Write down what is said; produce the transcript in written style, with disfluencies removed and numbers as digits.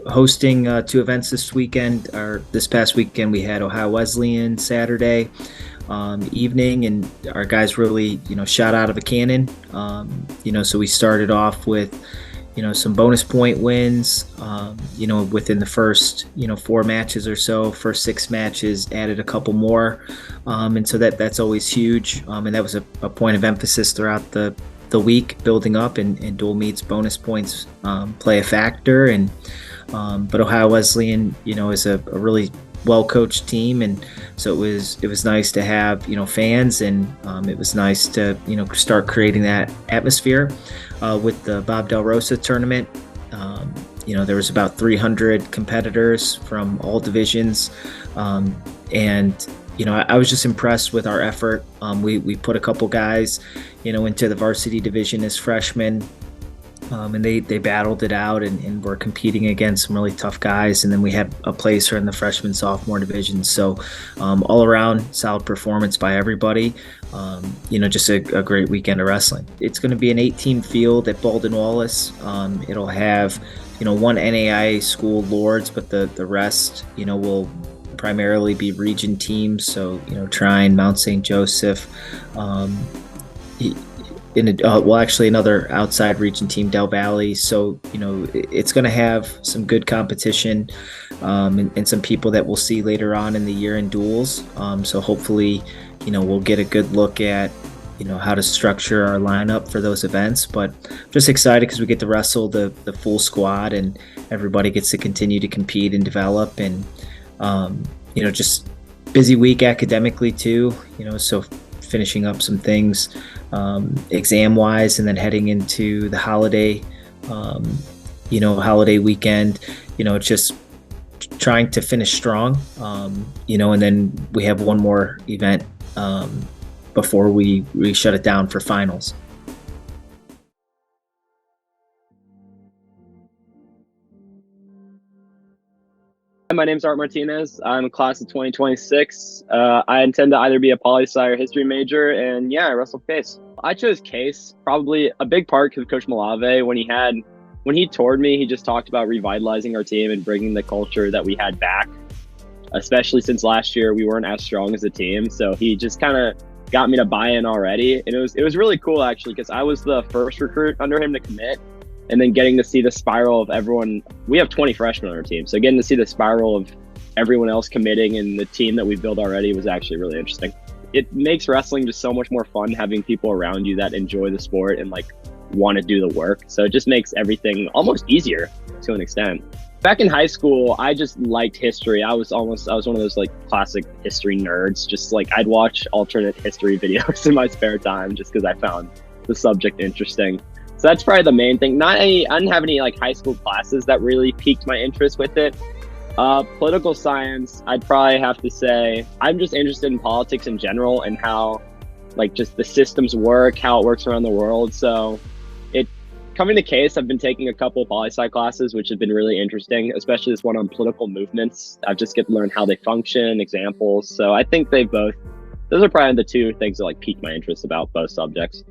hosting two events this weekend. Or this past weekend, we had Ohio Wesleyan Saturday evening, and our guys really, shot out of a cannon. So we started off with, some bonus point wins, within the first, four matches or so. First six matches, added a couple more. And so that's always huge. And that was a point of emphasis throughout the week, building up, and dual meets bonus points play a factor. And but Ohio Wesleyan, is a really well-coached team, and so it was nice to have fans, and it was nice to start creating that atmosphere with the Bob Del Rosa tournament. There was about 300 competitors from all divisions, and I was just impressed with our effort. We put a couple guys into the varsity division as freshmen. And they battled it out and were competing against some really tough guys. And then we had a placer in the freshman sophomore division. So all around solid performance by everybody. Just a great weekend of wrestling. It's going to be an 18 field at Baldwin Wallace. It'll have one NAIA school Lords, but the rest will primarily be region teams. So Trine, Mount St. Joseph, actually another outside region team, Del Valley. So it's going to have some good competition, and some people that we'll see later on in the year in duels. So hopefully we'll get a good look at how to structure our lineup for those events. But I'm just excited because we get to wrestle the full squad, and everybody gets to continue to compete and develop. And just busy week academically too, so finishing up some things exam wise, and then heading into the holiday weekend, just trying to finish strong, and then we have one more event before we shut it down for finals. My name's Art Martinez. I'm a class of 2026. I intend to either be a poli-sci or history major, and I wrestle case. I chose case, probably a big part because Coach Malave, when he toured me, he just talked about revitalizing our team and bringing the culture that we had back, especially since last year we weren't as strong as a team. So he just kind of got me to buy in already, and it was really cool actually, because I was the first recruit under him to commit. And then getting to see the spiral of everyone. We have 20 freshmen on our team, so getting to see the spiral of everyone else committing and the team that we built already was actually really interesting. It makes wrestling just so much more fun, having people around you that enjoy the sport and want to do the work. So it just makes everything almost easier to an extent. Back in high school, I just liked history. I was one of those classic history nerds. Just I'd watch alternate history videos in my spare time just because I found the subject interesting. So that's probably the main thing. I didn't have any high school classes that really piqued my interest with it. Political science, I'd probably have to say I'm just interested in politics in general and how just the systems work, how it works around the world. So coming to case, I've been taking a couple of poli-sci classes, which have been really interesting, especially this one on political movements. I just get to learn how they function, examples. So I think those are probably the two things that piqued my interest about both subjects.